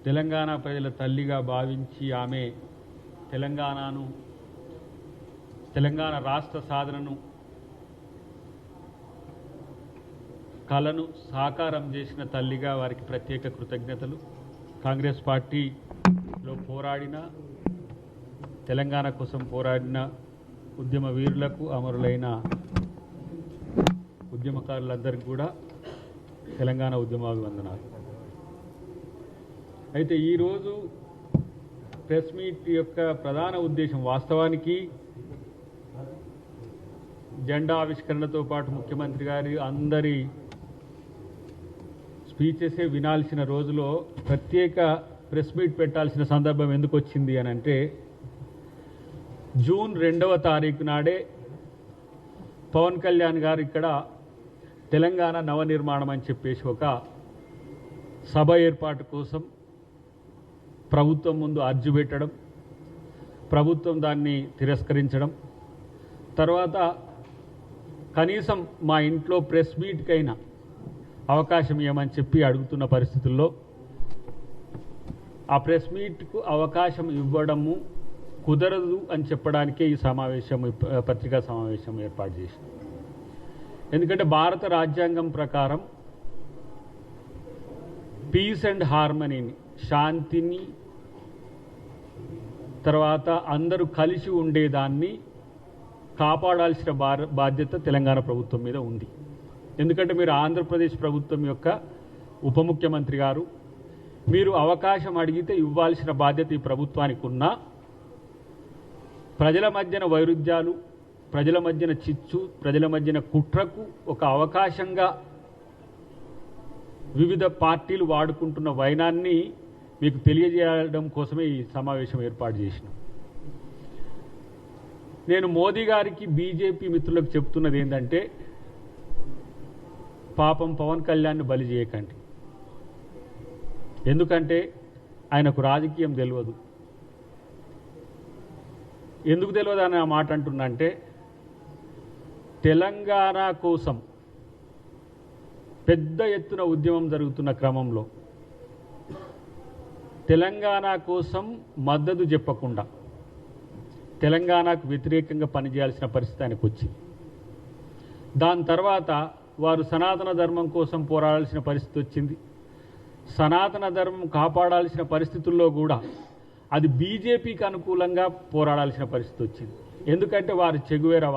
తెలంగాణ ప్రజల తల్లిగా భావించి ఆమె తెలంగాణ రాష్ట్ర సాధనను కలను సాకారం చేసిన తల్లిగా వారికి ప్రత్యేక కృతజ్ఞతలు. కాంగ్రెస్ పార్టీలో పోరాడిన, తెలంగాణ కోసం పోరాడిన ఉద్యమ వీరులకు, అమరులైన ఉద్యమకారులందరికీ కూడా తెలంగాణ ఉద్యమాభివందనాలు. అయితే ఈరోజు ప్రెస్ మీట్ యొక్క ప్రధాన ఉద్దేశం వాస్తవానికి జెండా ఆవిష్కరణతో పాటు ముఖ్యమంత్రి గారి అందరి స్పీచెసే వినాల్సిన రోజులో ప్రత్యేక ప్రెస్ మీట్ పెట్టాల్సిన సందర్భం ఎందుకు వచ్చింది అని అంటే, జూన్ 2వ తారీఖు నాడే పవన్ కళ్యాణ్ గారు ఇక్కడ తెలంగాణ నవనిర్మాణం అని చెప్పేసి ఒక సభ ఏర్పాటు కోసం ప్రభుత్వం ముందు అర్జీ పెట్టడం, ప్రభుత్వం దాన్ని తిరస్కరించడం, తర్వాత కనీసం మా ఇంట్లో ప్రెస్ మీట్కైనా అవకాశం ఇవ్వమని చెప్పి అడుగుతున్న పరిస్థితుల్లో ఆ ప్రెస్ మీట్కు అవకాశం ఇవ్వడము కుదరదు అని చెప్పడానికే ఈ పత్రికా సమావేశం ఏర్పాటు చేసింది. ఎందుకంటే భారత రాజ్యాంగం ప్రకారం పీస్ అండ్ హార్మనీని, శాంతిని, తర్వాత అందరూ కలిసి ఉండేదాన్ని కాపాడాల్సిన బాధ్యత తెలంగాణ ప్రభుత్వం మీద ఉంది. ఎందుకంటే మీరు ఆంధ్రప్రదేశ్ ప్రభుత్వం యొక్క ఉప ముఖ్యమంత్రి గారు, మీరు అవకాశం అడిగితే ఇవ్వాల్సిన బాధ్యత ఈ ప్రభుత్వానికి ఉన్నా, ప్రజల మధ్యన వైరుధ్యాలు, ప్రజల మధ్యన చిచ్చు, ప్రజల మధ్యన కుట్రకు ఒక అవకాశంగా వివిధ పార్టీలు వాడుకుంటున్న వైనాన్ని మీకు తెలియజేయడం కోసమే ఈ సమావేశం ఏర్పాటు చేసినాం. నేను మోదీ గారికి, బీజేపీ మిత్రులకు చెప్తున్నది ఏంటంటే, పాపం పవన్ కళ్యాణ్ని బలి చేయకండి. ఎందుకంటే ఆయనకు రాజకీయం తెలియదు. ఎందుకు తెలియదు అని ఆ మాట అంటున్నా అంటే, తెలంగాణ కోసం పెద్ద ఎత్తున ఉద్యమం జరుగుతున్న క్రమంలో తెలంగాణ కోసం మద్దతు చెప్పకుండా తెలంగాణకు వ్యతిరేకంగా పనిచేయాల్సిన పరిస్థితి ఆయనకు వచ్చింది. దాని తర్వాత వారు సనాతన ధర్మం కోసం పోరాడాల్సిన పరిస్థితి వచ్చింది. సనాతన ధర్మం కాపాడాల్సిన పరిస్థితుల్లో కూడా అది బీజేపీకి అనుకూలంగా పోరాడాల్సిన పరిస్థితి వచ్చింది. ఎందుకంటే వారు చెగువేరా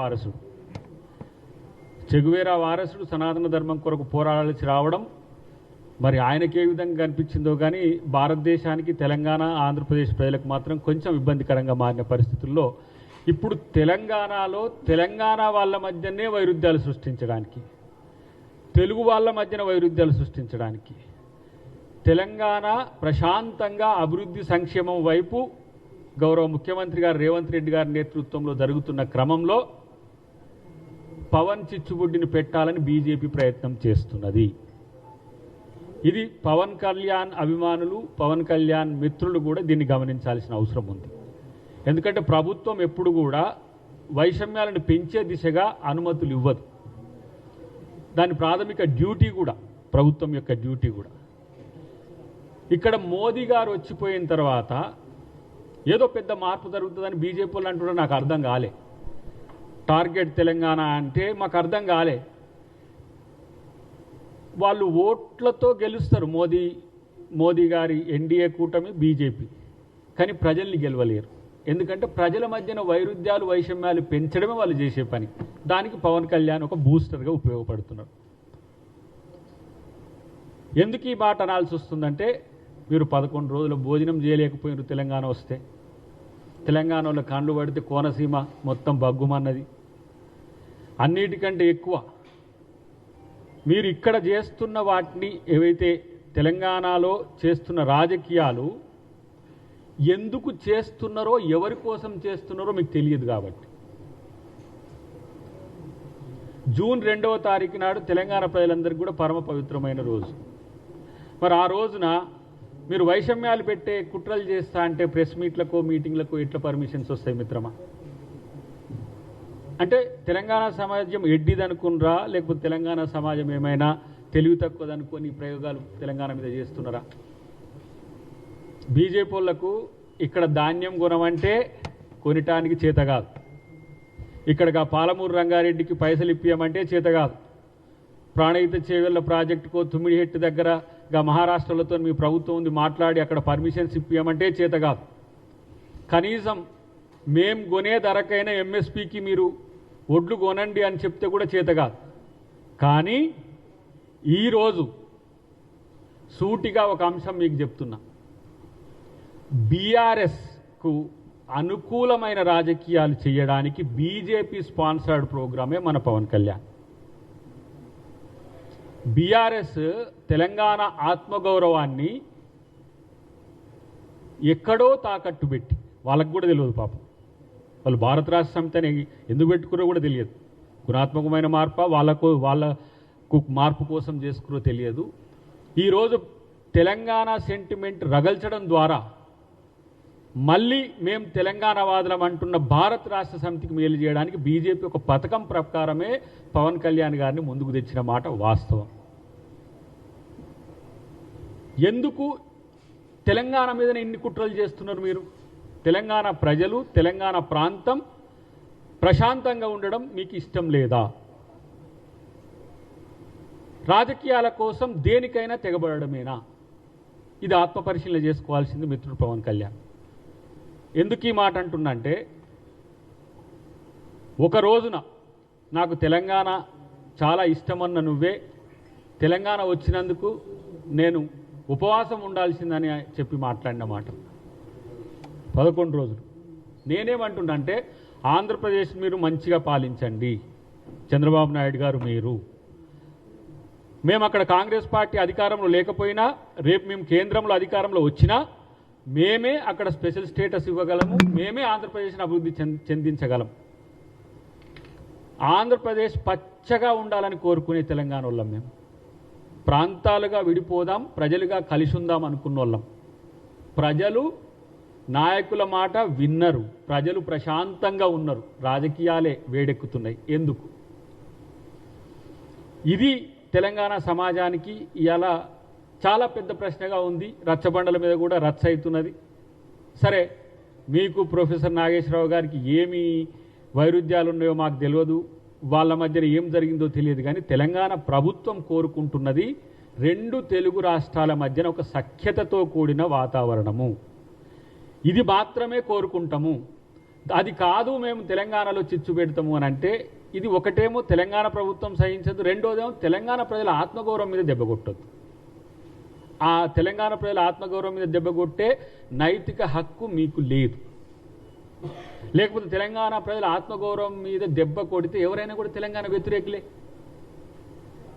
వారసుడు సనాతన ధర్మం కొరకు పోరాడాల్సి రావడం మరి ఆయనకే విధంగా కనిపించిందో కానీ భారతదేశానికి, తెలంగాణ, ఆంధ్రప్రదేశ్ ప్రజలకు మాత్రం కొంచెం ఇబ్బందికరంగా మారిన పరిస్థితుల్లో ఇప్పుడు తెలంగాణలో తెలంగాణ వాళ్ళ మధ్యనే వైరుధ్యాలు సృష్టించడానికి, తెలుగు వాళ్ళ మధ్యన వైరుధ్యాలు సృష్టించడానికి, తెలంగాణ ప్రశాంతంగా అభివృద్ధి సంక్షేమం వైపు గౌరవ ముఖ్యమంత్రి గారు రేవంత్ రెడ్డి గారి నేతృత్వంలో జరుగుతున్న క్రమంలో పవన్ చిచ్చుబుడ్డిని పెట్టాలని బీజేపీ ప్రయత్నం చేస్తున్నది. ఇది పవన్ కళ్యాణ్ అభిమానులు, పవన్ కళ్యాణ్ మిత్రులు కూడా దీన్ని గమనించాల్సిన అవసరం ఉంది. ఎందుకంటే ప్రభుత్వం ఎప్పుడు కూడా వైషమ్యాలను పెంచే దిశగా అనుమతులు ఇవ్వదు. దాని ప్రాథమిక డ్యూటీ కూడా, ప్రభుత్వం యొక్క డ్యూటీ కూడా. ఇక్కడ మోదీ గారు వచ్చిపోయిన తర్వాత ఏదో పెద్ద మార్పు జరుగుతుందని బీజేపీ వాళ్ళు అంటున్నారు. నాకు అర్థం కాలే. టార్గెట్ తెలంగాణ అంటే మాకు అర్థం కాలే. వాళ్ళు ఓట్లతో గెలుస్తారు, మోదీ గారి ఎన్డీఏ కూటమి, బీజేపీ, కానీ ప్రజల్ని గెలవలేరు. ఎందుకంటే ప్రజల మధ్యన వైరుధ్యాలు, వైషమ్యాలు పెంచడమే వాళ్ళు చేసే పని. దానికి పవన్ కళ్యాణ్ ఒక బూస్టర్గా ఉపయోగపడుతున్నారు. ఎందుకు ఈ మాట అనాల్సి వస్తుందంటే, మీరు 11 రోజుల భోజనం చేయలేకపోయినారు తెలంగాణ వస్తే. తెలంగాణలో కండ్లు పడితే కోనసీమ మొత్తం బగ్గుమన్నది. అన్నిటికంటే ఎక్కువ మీరు ఇక్కడ చేస్తున్న వాటిని, ఏవైతే తెలంగాణలో చేస్తున్న రాజకీయాలు ఎందుకు చేస్తున్నారో, ఎవరి కోసం చేస్తున్నారో మీకు తెలియదు. కాబట్టి జూన్ 2వ తారీఖు నాడు తెలంగాణ ప్రజలందరికీ కూడా పరమ పవిత్రమైన రోజు. మరి ఆ రోజున మీరు వైషమ్యాలు పెట్టే కుట్రలు చేస్తా అంటే ప్రెస్ మీట్లకు, మీటింగ్లకు ఎట్లా పర్మిషన్స్ వస్తాయి మిత్రమా? అంటే తెలంగాణ సమాజం ఎడ్డిదనుకున్నారా, లేకపోతే తెలంగాణ సమాజం ఏమైనా తెలివి తక్కువదనుకొని ప్రయోగాలు తెలంగాణ మీద చేస్తున్నారా? బీజేపీ వాళ్ళకు ఇక్కడ ధాన్యం కొనమంటే కొనటానికి చేత కాదు, ఇక్కడగా పాలమూరు రంగారెడ్డికి పైసలు ఇప్పియమంటే చేత కాదు, ప్రాణహిత చేవెళ్ల ప్రాజెక్టుకో తుమ్మిడిహెట్టు దగ్గరగా మహారాష్ట్రలతో మీ ప్రభుత్వం ఉంది మాట్లాడి అక్కడ పర్మిషన్స్ ఇప్పియమంటే చేత కాదు. కనీసం మేం కొనే ధరకైనా ఎంఎస్పీకి మీరు ఒడ్లు కొనండి అని చెప్తే కూడా చేత కాదు. కానీ ఈరోజు సూటిగా ఒక అంశం మీకు చెప్తున్నా, బీఆర్ఎస్కు అనుకూలమైన రాజకీయాలు చేయడానికి బీజేపీ స్పాన్సర్డ్ ప్రోగ్రామే మన పవన్ కళ్యాణ్. బీఆర్ఎస్ తెలంగాణ ఆత్మగౌరవాన్ని ఎక్కడో తాకట్టు పెట్టి, వాళ్ళకు కూడా తెలియదు పాపం, వాళ్ళు భారత రాష్ట్ర సమితిని ఎందుకు పెట్టుకురో కూడా తెలియదు, గుణాత్మకమైన మార్ప వాళ్ళకు మార్పు కోసం చేసుకురో తెలియదు. ఈరోజు తెలంగాణ సెంటిమెంట్ రగల్చడం ద్వారా మళ్ళీ మేము తెలంగాణ వాదులం అంటున్న భారత రాష్ట్ర సమితికి మేలు చేయడానికి బీజేపీ ఒక పథకం ప్రకారమే పవన్ కళ్యాణ్ గారిని ముందుకు తెచ్చిన మాట వాస్తవం. ఎందుకు తెలంగాణ మీదనే ఇన్ని కుట్రలు చేస్తున్నారు మీరు? తెలంగాణ ప్రజలు, తెలంగాణ ప్రాంతం ప్రశాంతంగా ఉండడం మీకు ఇష్టం లేదా? రాజకీయాల కోసం దేనికైనా తెగబడమేనా? ఇది ఆత్మపరిశీలన చేసుకోవాల్సింది మిత్రుడు పవన్ కళ్యాణ్. ఎందుకు ఈ మాట అంటున్నంటే, ఒక రోజున నాకు తెలంగాణ చాలా ఇష్టమన్న నువ్వే తెలంగాణ వచ్చినందుకు నేను ఉపవాసం ఉండాల్సిందని చెప్పి మాట్లాడిన మాట 11 రోజులు. నేనేమంటున్నంటే, ఆంధ్రప్రదేశ్ మీరు మంచిగా పాలించండి, చంద్రబాబు నాయుడు గారు మీరు. మేము అక్కడ కాంగ్రెస్ పార్టీ అధికారంలో లేకపోయినా, రేపు మేము కేంద్రంలో అధికారంలో వచ్చినా మేమే అక్కడ స్పెషల్ స్టేటస్ ఇవ్వగలము, మేమే ఆంధ్రప్రదేశ్ని అభివృద్ధి చెందించగలం. ఆంధ్రప్రదేశ్ పచ్చగా ఉండాలని కోరుకునే తెలంగాణ వాళ్ళం మేము. ప్రాంతాలుగా విడిపోదాం, ప్రజలుగా కలిసి ఉందాం అనుకున్న వాళ్ళం. ప్రజలు నాయకుల మాట విన్నరు, ప్రజలు ప్రశాంతంగా ఉన్నారు, రాజకీయాలే వేడెక్కుతున్నాయి. ఎందుకు? ఇది తెలంగాణ సమాజానికి ఇలా చాలా పెద్ద ప్రశ్నగా ఉంది. రచ్చబండల మీద కూడా రచ్చ అవుతున్నది. సరే, మీకు ప్రొఫెసర్ నాగేశ్వరరావు గారికి ఏమి వైరుధ్యాలు ఉన్నాయో మాకు తెలియదు, వాళ్ళ మధ్యన ఏం జరిగిందో తెలియదు, కానీ తెలంగాణ ప్రభుత్వం కోరుకుంటున్నది 2 తెలుగు రాష్ట్రాల మధ్యన ఒక సఖ్యతతో కూడిన వాతావరణము. ఇది మాత్రమే కోరుకుంటాము. అది కాదు మేము తెలంగాణలో చిచ్చు పెడతాము అని అంటే, ఇది ఒకటేమో తెలంగాణ ప్రభుత్వం సహించదు, రెండోదేమో తెలంగాణ ప్రజల ఆత్మగౌరవం మీద దెబ్బ కొట్టదు. ఆ తెలంగాణ ప్రజల ఆత్మగౌరవం మీద దెబ్బ కొట్టే నైతిక హక్కు మీకు లేదు. లేకపోతే తెలంగాణ ప్రజల ఆత్మగౌరవం మీద దెబ్బ కొడితే ఎవరైనా కూడా తెలంగాణ వ్యతిరేకులే.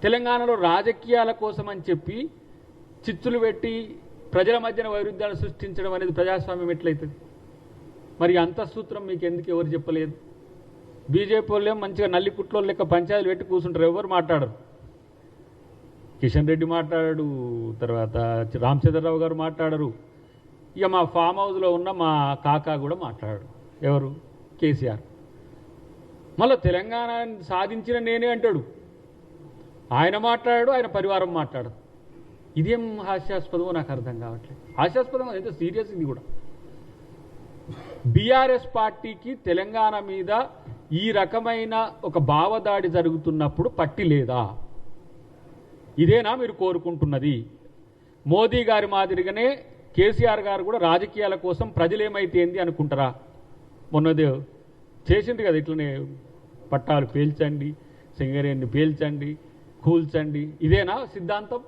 తెలంగాణలో రాజకీయాల కోసం అని చెప్పి చిచ్చులు పెట్టి ప్రజల మధ్యన వైరుధ్యాలు సృష్టించడం అనేది ప్రజాస్వామ్యం ఎట్లయితుంది? మరి అంతఃసూత్రం మీకు ఎందుకు ఎవరు చెప్పలేదు? బీజేపీ వాళ్ళు మంచిగా నల్లిపుట్లో లెక్క పంచాయతీలు పెట్టి కూర్చుంటారు, ఎవరు మాట్లాడరు. కిషన్ రెడ్డి మాట్లాడాడు, తర్వాత రామచంద్రరావు గారు మాట్లాడరు, ఇక మా ఫామ్ హౌస్లో ఉన్న మా కాకా కూడా మాట్లాడాడు. ఎవరు? కేసీఆర్. మళ్ళీ తెలంగాణ సాధించిన నేనే అంటాడు, ఆయన మాట్లాడాడు, ఆయన పరివారం మాట్లాడదు. ఇదేం హాస్యాస్పదమో నాకు అర్థం కావట్లేదు. హాస్యాస్పదం అయితే సీరియస్. ఇది కూడా బీఆర్ఎస్ పార్టీకి తెలంగాణ మీద ఈ రకమైన ఒక భావదాడి జరుగుతున్నప్పుడు పట్టి లేదా? ఇదేనా మీరు కోరుకుంటున్నది? మోదీ గారి మాదిరిగానే కేసీఆర్ గారు కూడా రాజకీయాల కోసం ప్రజలేమైతే ఏంది అనుకుంటారా? మొన్నదే చేసింది కదా, ఇట్లనే పట్టాలు పేల్చండి, సింగరేణిని పేల్చండి, కూల్చండి. ఇదేనా సిద్ధాంతం?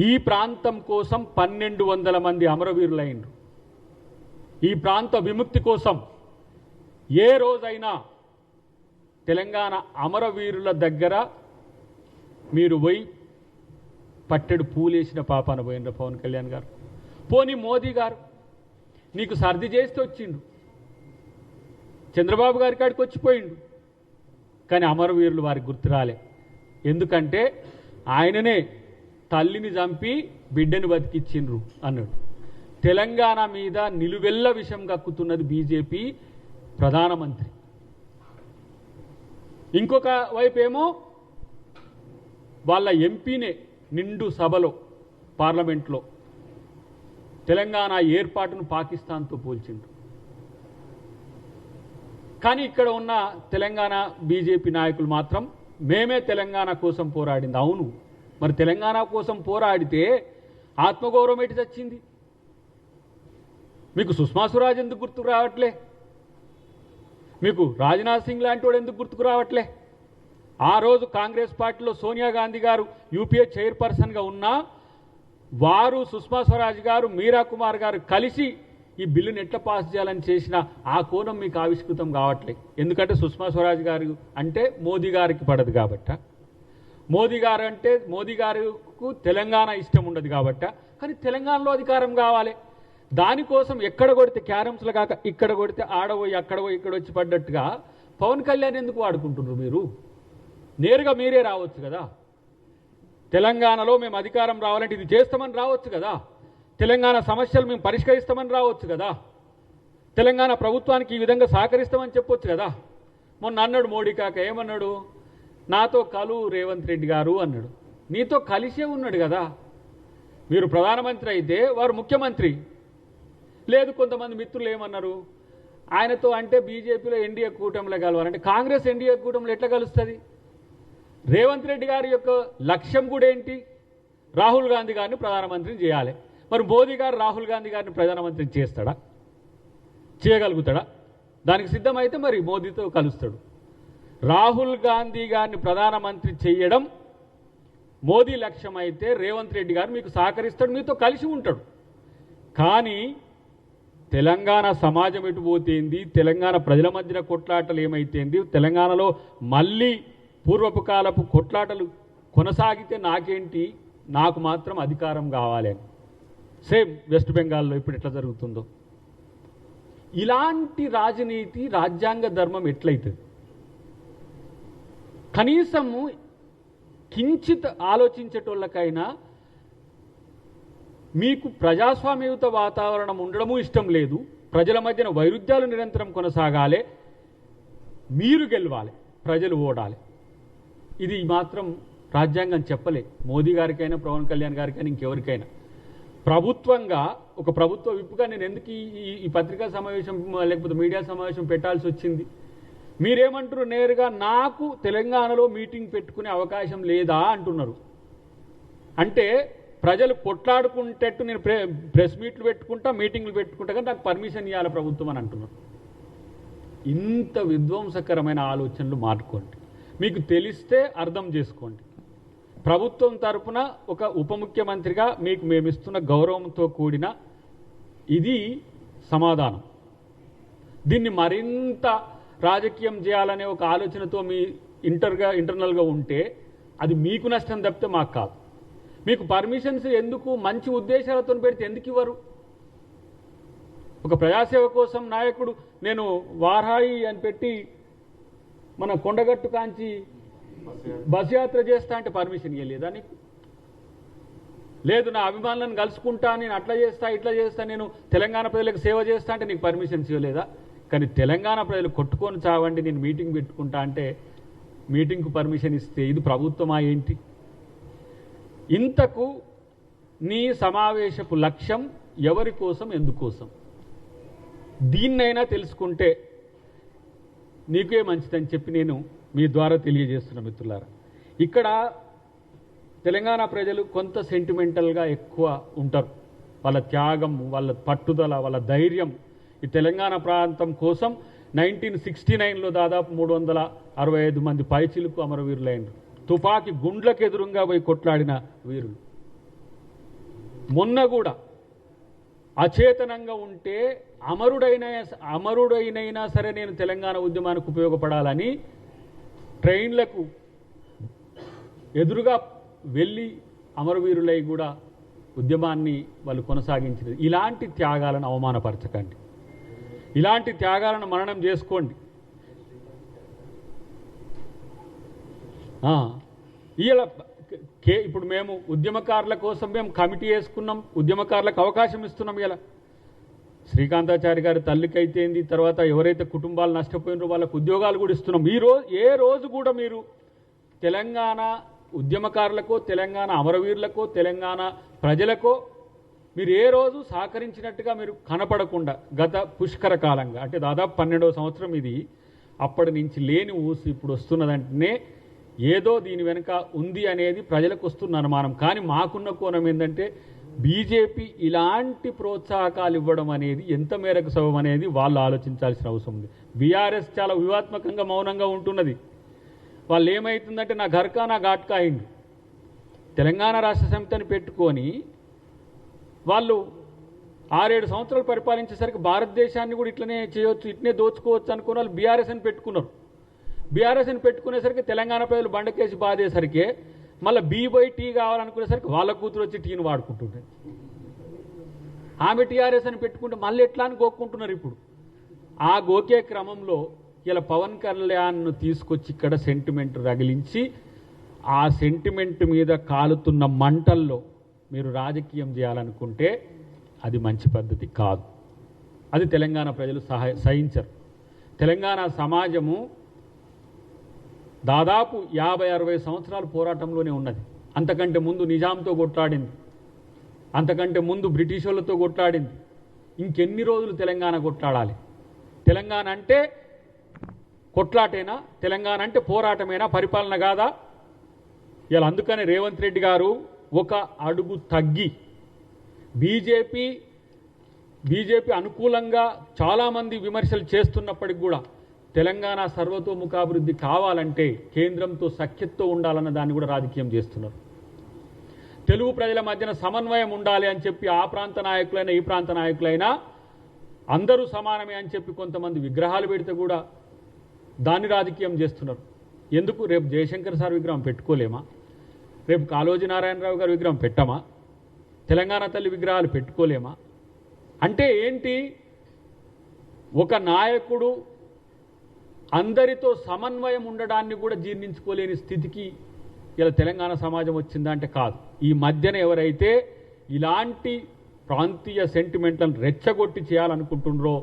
ఈ ప్రాంతం కోసం 1200 మంది అమరవీరులైండ్రు. ఈ ప్రాంత విముక్తి కోసం ఏ రోజైనా తెలంగాణ అమరవీరుల దగ్గర మీరు పోయి పట్టెడు పూలేసిన పాపాన పోయినరు పవన్ కళ్యాణ్ గారు. పోనీ మోదీ గారు నీకు సర్ది చేస్తే వచ్చిండు, చంద్రబాబు గారి కాడికి వచ్చిపోయిండు, కానీ అమరవీరులు వారికి గుర్తురాలే. ఎందుకంటే ఆయననే తల్లిని చంపి బిడ్డను బతికిచ్చిండ్రు అన్నాడు. తెలంగాణ మీద నిలువెల్ల విషం కక్కుతున్నది బీజేపీ ప్రధానమంత్రి. ఇంకొక వైపేమో వాళ్ళ ఎంపీనే నిండు సభలో పార్లమెంట్లో తెలంగాణ ఏర్పాటును పాకిస్తాన్తో పోల్చిండ్రు. కానీ ఇక్కడ ఉన్న తెలంగాణ బీజేపీ నాయకులు మాత్రం మేమే తెలంగాణ కోసం పోరాడింది. అవును, మరి తెలంగాణ కోసం పోరాడితే ఆత్మగౌరవం ఎటు చచ్చింది? మీకు సుష్మా స్వరాజ్ ఎందుకు గుర్తుకు రావట్లే? మీకు రాజ్నాథ్ సింగ్ లాంటి వాడు ఎందుకు గుర్తుకు రావట్లే? ఆ రోజు కాంగ్రెస్ పార్టీలో సోనియా గాంధీ గారు యూపీఏ చైర్పర్సన్గా ఉన్నా వారు, సుష్మా స్వరాజ్ గారు, మీరా కుమార్ గారు కలిసి ఈ బిల్లుని ఎట్లా పాస్ చేయాలని చేసిన ఆ కోణం మీకు ఆవిష్కృతం కావట్లే. ఎందుకంటే సుష్మా స్వరాజ్ గారు అంటే మోదీ గారికి పడదు కాబట్ట, మోదీ గారు అంటే మోదీ గారికి తెలంగాణ ఇష్టం ఉండదు కాబట్ట. కానీ తెలంగాణలో అధికారం కావాలి. దానికోసం ఎక్కడ కొడితే క్యారమ్స్లో కాక ఇక్కడ కొడితే ఆడపోయి అక్కడ పోయి ఇక్కడ వచ్చి పడ్డట్టుగా పవన్ కళ్యాణ్ ఎందుకు వాడుకుంటున్నారు? మీరు నేరుగా మీరే రావచ్చు కదా. తెలంగాణలో మేము అధికారం రావాలంటే ఇది చేస్తామని రావచ్చు కదా. తెలంగాణ సమస్యలు మేము పరిష్కరిస్తామని రావచ్చు కదా. తెలంగాణ ప్రభుత్వానికి ఈ విధంగా సహకరిస్తామని చెప్పొచ్చు కదా. మొన్న అన్నాడు మోడీ కాక, ఏమన్నాడు? నాతో కలు రేవంత్ రెడ్డి గారు అన్నాడు. నీతో కలిసే ఉన్నాడు కదా. మీరు ప్రధానమంత్రి అయితే వారు ముఖ్యమంత్రి. లేదు, కొంతమంది మిత్రులు ఏమన్నారు, ఆయనతో అంటే బీజేపీలో ఎన్డీఏ కూటమిలో కలవాలంటే కాంగ్రెస్ ఎన్డీఏ కూటమిలో ఎట్లా కలుస్తుంది? రేవంత్ రెడ్డి గారి యొక్క లక్ష్యం కూడా ఏంటి? రాహుల్ గాంధీ గారిని ప్రధానమంత్రిని చేయాలి. మరి మోదీ గారు రాహుల్ గాంధీ గారిని ప్రధానమంత్రిని చేస్తాడా? చేయగలుగుతాడా? దానికి సిద్ధమైతే మరి మోదీతో కలుస్తాడు. రాహుల్ గాంధీ గారిని ప్రధానమంత్రి చేయడం మోదీ లక్ష్యం అయితే రేవంత్ రెడ్డి గారు మీకు సహకరిస్తాడు, మీతో కలిసి ఉంటాడు. కానీ తెలంగాణ సమాజం ఎటుపోతేంది, తెలంగాణ ప్రజల మధ్యన కొట్లాటలు ఏమైతేంది, తెలంగాణలో మళ్ళీ పూర్వపు కాలపు కొట్లాటలు కొనసాగితే నాకేంటి, నాకు మాత్రం అధికారం కావాలి అని. సేమ్ వెస్ట్ బెంగాల్లో ఇప్పుడు ఎట్లా జరుగుతుందో ఇలాంటి రాజనీతి, రాజ్యాంగ ధర్మం ఎట్లయితుంది? కనీసము కించిత్ ఆలోచించేటోళ్ళకైనా మీకు ప్రజాస్వామ్యయుత వాతావరణం ఉండడము ఇష్టం లేదు, ప్రజల మధ్యన వైరుధ్యాలు నిరంతరం కొనసాగాలి, మీరు గెలవాలి, ప్రజలు ఓడాలి. ఇది మాత్రం రాజ్యాంగం చెప్పలే. మోదీ గారికైనా, పవన్ కళ్యాణ్ గారికైనా, ఇంకెవరికైనా. ప్రభుత్వంగా ఒక ప్రభుత్వ విప్పుగా నేను ఎందుకు ఈ పత్రికా సమావేశం లేకపోతే మీడియా సమావేశం పెట్టాల్సి వచ్చింది? మీరేమంటారు? నేరుగా నాకు తెలంగాణలో మీటింగ్ పెట్టుకునే అవకాశం లేదా అంటున్నారు. అంటే ప్రజలు కొట్లాడుకుంటట్టు నేను ప్రెస్ మీట్లు పెట్టుకుంటా, మీటింగ్లు పెట్టుకుంటా, కానీ నాకు పర్మిషన్ ఇవ్వాలి ప్రభుత్వం అని అంటున్నారు. ఇంత విధ్వంసకరమైన ఆలోచనలు మానుకోండి. మీకు తెలిస్తే అర్థం చేసుకోండి. ప్రభుత్వం తరపున ఒక ఉప ముఖ్యమంత్రిగా మీకు మేమిస్తున్న గౌరవంతో కూడిన ఇది సమాధానం. దీన్ని మరింత రాజకీయం చేయాలనే ఒక ఆలోచనతో మీ ఇంటర్నల్గా ఉంటే అది మీకు నష్టం తప్పితే మాకు కాదు. మీకు పర్మిషన్స్ ఎందుకు? మంచి ఉద్దేశాలతో పెడితే ఎందుకు ఇవ్వరు? ఒక ప్రజాసేవ కోసం నాయకుడు నేను వారాయి అని పెట్టి మన కొండగట్టు కాంచి బస్ యాత్ర చేస్తా అంటే పర్మిషన్ ఇవ్వలేదా నీకు? లేదు, నా అభిమానులను కలుసుకుంటా, నేను అట్లా చేస్తా, ఇట్లా చేస్తా, నేను తెలంగాణ ప్రజలకు సేవ చేస్తా అంటే నీకు పర్మిషన్స్ ఇవ్వలేదా? కానీ తెలంగాణ ప్రజలు కొట్టుకొని చావండి, నేను మీటింగ్ పెట్టుకుంటా అంటే మీటింగ్కు పర్మిషన్ ఇస్తే ఇది ప్రభుత్వమా ఏంటి? ఇంతకు నీ సమావేశపు లక్ష్యం ఎవరి కోసం, ఎందుకోసం? దీన్నైనా తెలుసుకుంటే నీకే మంచిదని చెప్పి నేను మీ ద్వారా తెలియజేస్తున్నా మిత్రులారా. ఇక్కడ తెలంగాణ ప్రజలు కొంత సెంటిమెంటల్గా ఎక్కువ ఉంటారు. వాళ్ళ త్యాగం, వాళ్ళ పట్టుదల, వాళ్ళ ధైర్యం. ఈ తెలంగాణ ప్రాంతం కోసం 1969లో దాదాపు 365 మంది పైచిలకు అమరవీరులైనరు. తుపాకీ గుండ్లకు ఎదురుగా పోయి కొట్లాడిన వీరులు. మొన్న కూడా అచేతనంగా ఉంటే అమరుడైనైనా సరే నేను తెలంగాణ ఉద్యమానికి ఉపయోగపడాలని ట్రైన్లకు ఎదురుగా వెళ్ళి అమరవీరులై కూడా ఉద్యమాన్ని వాళ్ళు కొనసాగించారు. ఇలాంటి త్యాగాలను అవమానపరచకండి, ఇలాంటి త్యాగాలను మననం చేసుకోండి. ఇలా ఇప్పుడు మేము ఉద్యమకారుల కోసం మేము కమిటీ వేసుకున్నాం, ఉద్యమకారులకు అవకాశం ఇస్తున్నాం. ఇలా శ్రీకాంతాచారి గారి తల్లికి అయితేంది, తర్వాత ఎవరైతే కుటుంబాలు నష్టపోయినారో వాళ్ళకు ఉద్యోగాలు కూడా ఇస్తున్నాం. ఏ రోజు కూడా మీరు తెలంగాణ ఉద్యమకారులకో, తెలంగాణ అమరవీరులకో, తెలంగాణ ప్రజలకో మీరు ఏ రోజు సహకరించినట్టుగా మీరు కనపడకుండా గత పుష్కర కాలంగా అంటే దాదాపు 12వ సంవత్సరం ఇది, అప్పటి నుంచి లేని ఊసి ఇప్పుడు వస్తున్నదంటేనే ఏదో దీని వెనుక ఉంది అనేది ప్రజలకు వస్తున్న అనుమానం. కానీ మాకున్న కోణం ఏంటంటే బీజేపీ ఇలాంటి ప్రోత్సాహకాలు ఇవ్వడం అనేది ఎంత మేరకు సబబు అనేది వాళ్ళు ఆలోచించాల్సిన అవసరం ఉంది. బీఆర్ఎస్ చాలా వ్యూహాత్మకంగా మౌనంగా ఉంటున్నది. వాళ్ళు ఏమవుతుందంటే నా ఘర్కా నా ఘాట్కా అయింది. తెలంగాణ రాష్ట్ర సమితిని పెట్టుకొని వాళ్ళు 6-7 సంవత్సరాలు పరిపాలించేసరికి భారతదేశాన్ని కూడా ఇట్లనే చేయొచ్చు, ఇట్లనే దోచుకోవచ్చు అనుకున్న వాళ్ళు బీఆర్ఎస్ని పెట్టుకున్నారు. బీఆర్ఎస్ని పెట్టుకునేసరికి తెలంగాణ ప్రజలు బండకేసి బాధేసరికి మళ్ళీ బీ/టీ కావాలనుకునేసరికి వాళ్ళ కూతురు వచ్చి టీని వాడుకుంటుంటారు. ఆమె టీఆర్ఎస్ అని పెట్టుకుంటే మళ్ళీ ఎట్లా అని గోక్కుంటున్నారు. ఇప్పుడు ఆ గోకే క్రమంలో ఇలా పవన్ కళ్యాణ్ను తీసుకొచ్చి ఇక్కడ సెంటిమెంట్ రగిలించి ఆ సెంటిమెంట్ మీద కాలుతున్న మంటల్లో మీరు రాజకీయం చేయాలనుకుంటే అది మంచి పద్ధతి కాదు. అది తెలంగాణ ప్రజలు సహించరు. తెలంగాణ సమాజము దాదాపు 50-60 సంవత్సరాలు పోరాటంలోనే ఉన్నది. అంతకంటే ముందు నిజాంతో కొట్లాడింది, అంతకంటే ముందు బ్రిటిష్ వాళ్ళతో కొట్లాడింది. ఇంకెన్ని రోజులు తెలంగాణ కొట్లాడాలి? తెలంగాణ అంటే కొట్లాటేనా? తెలంగాణ అంటే పోరాటమేనా? పరిపాలన కాదా? ఇలా అందుకనే రేవంత్ రెడ్డి గారు ఒక అడుగు తగ్గి బీజేపీ అనుకూలంగా చాలామంది విమర్శలు చేస్తున్నప్పటికి కూడా తెలంగాణ సర్వతోముఖాభివృద్ధి కావాలంటే కేంద్రంతో సఖ్యతతో ఉండాలన్న దాన్ని కూడా రాజకీయం చేస్తున్నారు. తెలుగు ప్రజల మధ్యన సమన్వయం ఉండాలి అని చెప్పి ఆ ప్రాంత నాయకులైనా ఈ ప్రాంత నాయకులైనా అందరూ సమానమే అని చెప్పి కొంతమంది విగ్రహాలు పెడితే కూడా దాన్ని రాజకీయం చేస్తున్నారు. ఎందుకు? రేపు జయశంకర్ సార్ విగ్రహం పెట్టుకోలేమా? రేపు కాళోజీ నారాయణరావు గారి విగ్రహం పెట్టమా? తెలంగాణ తల్లి విగ్రహాలు పెట్టుకోలేమా? అంటే ఏంటి? ఒక నాయకుడు అందరితో సమన్వయం ఉండడాన్ని కూడా జీర్ణించుకోలేని స్థితికి ఇలా తెలంగాణ సమాజం వచ్చిందా అంటే కాదు. ఈ మధ్యన ఎవరైతే ఇలాంటి ప్రాంతీయ సెంటిమెంట్లను రెచ్చగొట్టి చేయాలనుకుంటున్నారో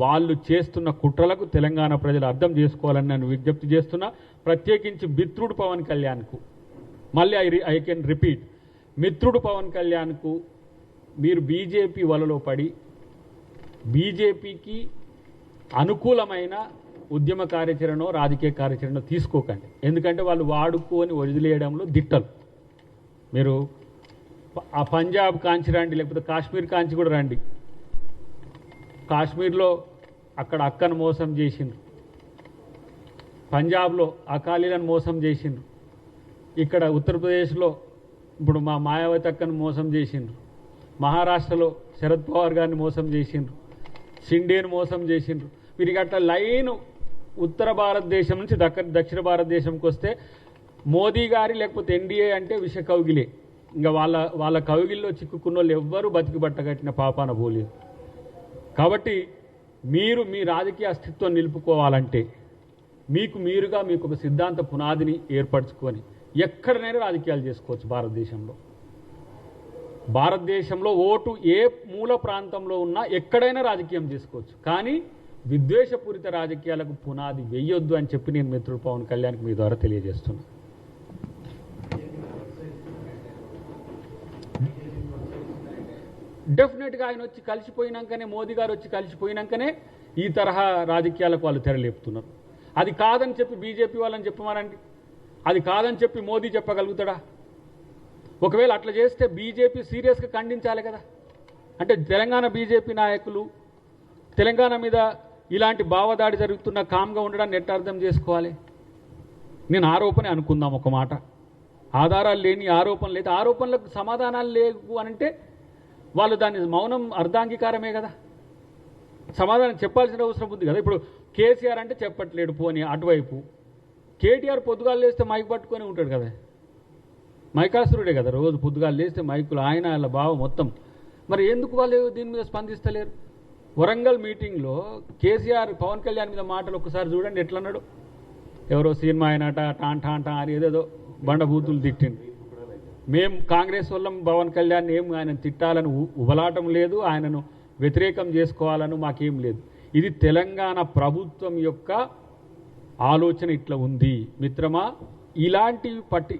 వాళ్ళు చేస్తున్న కుట్రలకు తెలంగాణ ప్రజలు అర్థం చేసుకోవాలని నేను విజ్ఞప్తి చేస్తున్నా. ప్రత్యేకించి మిత్రుడు పవన్ కళ్యాణ్కు మళ్ళీ ఐ కెన్ రిపీట్, మిత్రుడు పవన్ కళ్యాణ్కు మీరు బీజేపీ వలలో పడి బీజేపీకి అనుకూలమైన ఉద్యమ కార్యాచరణ రాజకీయ కార్యాచరణ తీసుకోకండి. ఎందుకంటే వాళ్ళు వాడుకొని వదిలేయడంలో దిట్టలు. మీరు ఆ పంజాబ్ కాంచి రండి, లేకపోతే కాశ్మీర్ కాంచి కూడా రండి. కాశ్మీర్లో అక్కడ అక్కను మోసం చేసిండ్రు, పంజాబ్లో అకాలీలను మోసం చేసిండ్రు, ఇక్కడ ఉత్తరప్రదేశ్లో ఇప్పుడు మా మాయావతి అక్కను మోసం చేసిండ్రు, మహారాష్ట్రలో శరద్ పవార్ గారిని మోసం చేసిండ్రు, షిండేను మోసం చేసిండ్రు. వీరికి అట్లా లైను ఉత్తర భారతదేశం నుంచి దక్షిణ భారతదేశంకి వస్తే మోదీ గారి లేకపోతే ఎన్డీఏ అంటే విష కౌగిలే. ఇంకా వాళ్ళ కౌగిల్లో చిక్కుకున్న వాళ్ళు ఎవ్వరూ బతికి బట్టగట్టిన పాపాన పోలేదు. కాబట్టి మీరు మీ రాజకీయ అస్తిత్వం నిలుపుకోవాలంటే మీరుగా మీకు ఒక సిద్ధాంత పునాదిని ఏర్పరచుకొని ఎక్కడనైనా రాజకీయాలు చేసుకోవచ్చు. భారతదేశంలో ఓటు ఏ మూల ప్రాంతంలో ఉన్నా ఎక్కడైనా రాజకీయం చేసుకోవచ్చు. కానీ విద్వేషపూరిత రాజకీయాలకు పునాది వేయొద్దు అని చెప్పి నేను మిత్రుడు పవన్ కళ్యాణ్కి మీ ద్వారా తెలియజేస్తున్నా. డెఫినెట్గా ఆయన వచ్చి కలిసిపోయినాకనే, మోదీ గారు వచ్చి కలిసిపోయినాకనే ఈ తరహా రాజకీయాలకు వాళ్ళు తెరలేపుతున్నారు. అది కాదని చెప్పి బీజేపీ వాళ్ళని చెప్పమనండి, అది కాదని చెప్పి మోదీ చెప్పగలుగుతాడా? ఒకవేళ అట్లా చేస్తే బీజేపీ సీరియస్గా ఖండించాలి కదా. అంటే తెలంగాణ బీజేపీ నాయకులు తెలంగాణ మీద ఇలాంటి భావదాడి జరుగుతున్న కామ్గా ఉండడాన్ని ఎట్లా అర్థం చేసుకోవాలి? నేను ఆరోపణ అనుకుందాం ఒక మాట, ఆధారాలు లేని ఆరోపణలు అయితే ఆరోపణలకు సమాధానాలు లేవు అనంటే వాళ్ళు దాన్ని మౌనం అర్ధాంగీకారమే కదా. సమాధానం చెప్పాల్సిన అవసరం ఉంది కదా. ఇప్పుడు కేసీఆర్ అంటే చెప్పట్లేడు, పోనీ అటువైపు కేటీఆర్ పొద్దుగాలు లేస్తే మైక్ పట్టుకొని ఉంటాడు కదా, మైకాసురుడే కదా, రోజు పొద్దుగాలు లేస్తే మైకులు ఆయన వాళ్ళ బావ మొత్తం. మరి ఎందుకు వాళ్ళు దీని మీద స్పందిస్తలేరు? వరంగల్ మీటింగ్లో కేసీఆర్ పవన్ కళ్యాణ్ మీద మాటలు ఒక్కసారి చూడండి ఎట్లన్నాడు. ఎవరో సినిమా ఆయనట టాంటా అని ఏదేదో బండబూతులు తిట్టిండు. మేము కాంగ్రెస్ వాళ్ళం పవన్ కళ్యాణ్ ఏం ఆయన తిట్టాలని ఉబలాటం లేదు, ఆయనను వ్యతిరేకం చేసుకోవాలని మాకేం లేదు. ఇది తెలంగాణ ప్రభుత్వం యొక్క ఆలోచన ఇట్లా ఉంది. మిత్రమా,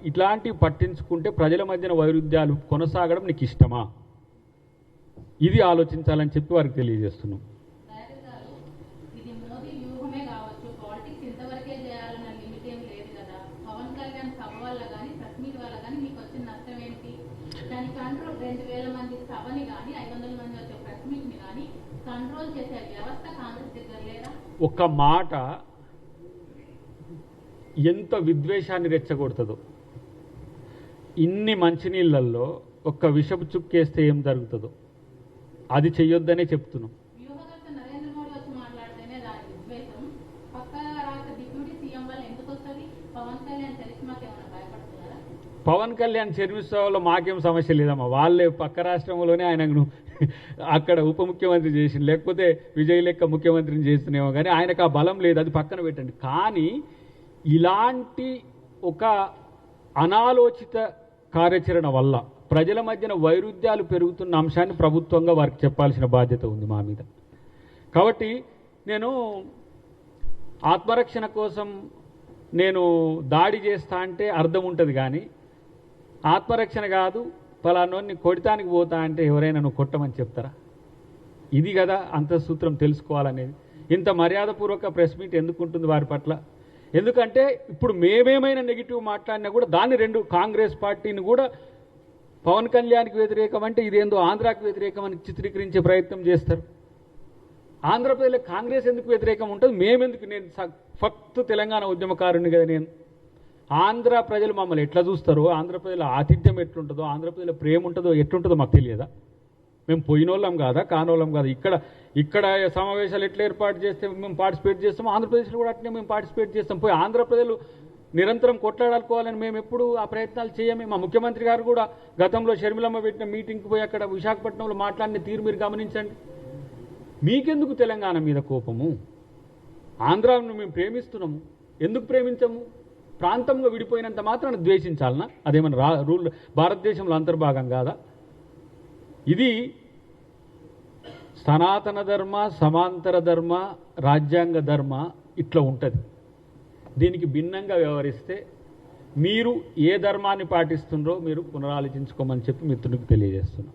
ఇట్లాంటివి పట్టించుకుంటే ప్రజల మధ్యన వైరుధ్యాలు కొనసాగడం నీకు ఇష్టమా? ఇది ఆలోచించాలని చెప్పి వారికి తెలియజేస్తున్నాం. ఇది మోదీ వ్యూహమే కావచ్చు, పాలిటిక్స్ ఇంతవరకే చేయాలన్న లిమిట్ ఏం లేదు కదా. పవన్ కళ్యాణ్ సభ వల్ల కానీ ప్రెస్ మీట్ వల్ల కానీ మీకు వచ్చిన నష్టం ఏంటి? దాని కంట్రోల్ 2000 మంది సభని కానీ 500 మంది వచ్చే ప్రెస్ మీట్ ని కానీ కంట్రోల్ చేసే వ్యవస్థ కాంగ్రెస్ దగ్గర లేదా? ఒక మాట ఎంత విద్వేషాన్ని రెచ్చగొడుతుందో. ఇన్ని మంచినీళ్ళల్లో ఒక్క విషపు చుక్కేస్తే ఏం జరుగుతుందో అది చెయ్యొద్దనే చెప్తున్నాం. వ్యూహకర్త నరేంద్ర మోడీ వచ్చి మాట్లాడితేనే దాని విద్వేషం. పక్క రాష్ట్ర డిప్యూటీ సీఎం వల్ల ఎందుకు వస్తుంది? పవన్ కళ్యాణ్ చరిష్మాకి ఏమైనా భయపడుతున్నారా? పవన్ కళ్యాణ్ చర్మిసేవలో మాకేం సమస్య లేదమ్మా. వాళ్ళే పక్క రాష్ట్రంలోనే ఆయనను అక్కడ ఉప ముఖ్యమంత్రి చేసి, లేకపోతే విజయ్ లెక్క ముఖ్యమంత్రిని చేస్తున్నామో కానీ ఆయనకు ఆ బలం లేదు, అది పక్కన పెట్టండి. కానీ ఇలాంటి ఒక అనాలోచిత కార్యాచరణ వల్ల ప్రజల మధ్యన వైరుధ్యాలు పెరుగుతున్న అంశాన్ని ప్రభుత్వంగా వారికి చెప్పాల్సిన బాధ్యత ఉంది మా మీద. కాబట్టి నేను ఆత్మరక్షణ కోసం నేను దాడి చేస్తా అంటే అర్థం ఉంటుంది, కానీ ఆత్మరక్షణ కాదు ఫలానోని కొడతానికి పోతా అంటే ఎవరైనా నువ్వు కొట్టమని చెప్తారా? ఇది కదా అంతఃసూత్రం తెలుసుకోవాలనేది. ఇంత మర్యాదపూర్వక ప్రెస్ మీట్ ఎందుకు ఉంటుంది వారి పట్ల? ఎందుకంటే ఇప్పుడు మేమేమైనా నెగిటివ్ మాట్లాడినా కూడా దాన్ని రెండు కాంగ్రెస్ పార్టీని కూడా పవన్ కళ్యాణ్కి వ్యతిరేకం అంటే ఇదేందో ఆంధ్రాకి వ్యతిరేకం అని చిత్రీకరించే ప్రయత్నం చేస్తారు. ఆంధ్రప్రదేశ్లో కాంగ్రెస్ ఎందుకు వ్యతిరేకం ఉంటుంది? మేమెందుకు? నేను ఫక్త్ తెలంగాణ ఉద్యమకారుని కదా నేను. ఆంధ్ర ప్రజలు మమ్మల్ని ఎట్లా చూస్తారో, ఆంధ్రప్రదేశ్లో ఆతిథ్యం ఎట్లుంటుందో, ఆంధ్రప్రదేశ్లో ప్రేమ ఉంటుందో ఎట్లుంటుందో మాకు తెలియదా? మేము పోయినోళ్ళం కాదా, కానోళ్ళం కాదా? ఇక్కడ సమావేశాలు ఎట్లా ఏర్పాటు చేస్తే మేము పార్టిసిపేట్ చేస్తాము, ఆంధ్రప్రదేశ్లో కూడా అట్లనే మేము పార్టిసిపేట్ చేస్తాం. పోయి ఆంధ్రప్రదేశ్ నిరంతరం కొట్లాడాలనుకోవాలని మేము ఎప్పుడు ఆ ప్రయత్నాలు చేయమే. మా ముఖ్యమంత్రి గారు కూడా గతంలో షర్మిలమ్మ పెట్టిన మీటింగ్కి పోయి అక్కడ విశాఖపట్నంలో మాట్లాడిన తీరు మీరు గమనించండి. మీకెందుకు తెలంగాణ మీద కోపము? ఆంధ్రాను మేము ప్రేమిస్తున్నాము, ఎందుకు ప్రేమించము? ప్రాంతంగా విడిపోయినంత మాత్రాన ద్వేషించాలనా? అదేమన్నా రూల్ భారతదేశంలో అంతర్భాగం కాదా? ఇది సనాతన ధర్మ, సమాంతర ధర్మ, రాజ్యాంగ ధర్మ ఇట్లా ఉంటుంది. దీనికి భిన్నంగా వ్యవహరిస్తే మీరు ఏ ధర్మాన్ని పాటిస్తుండ్రో మీరు పునరాలోచించుకోమని చెప్పి మిత్రునికి తెలియజేస్తున్నాం.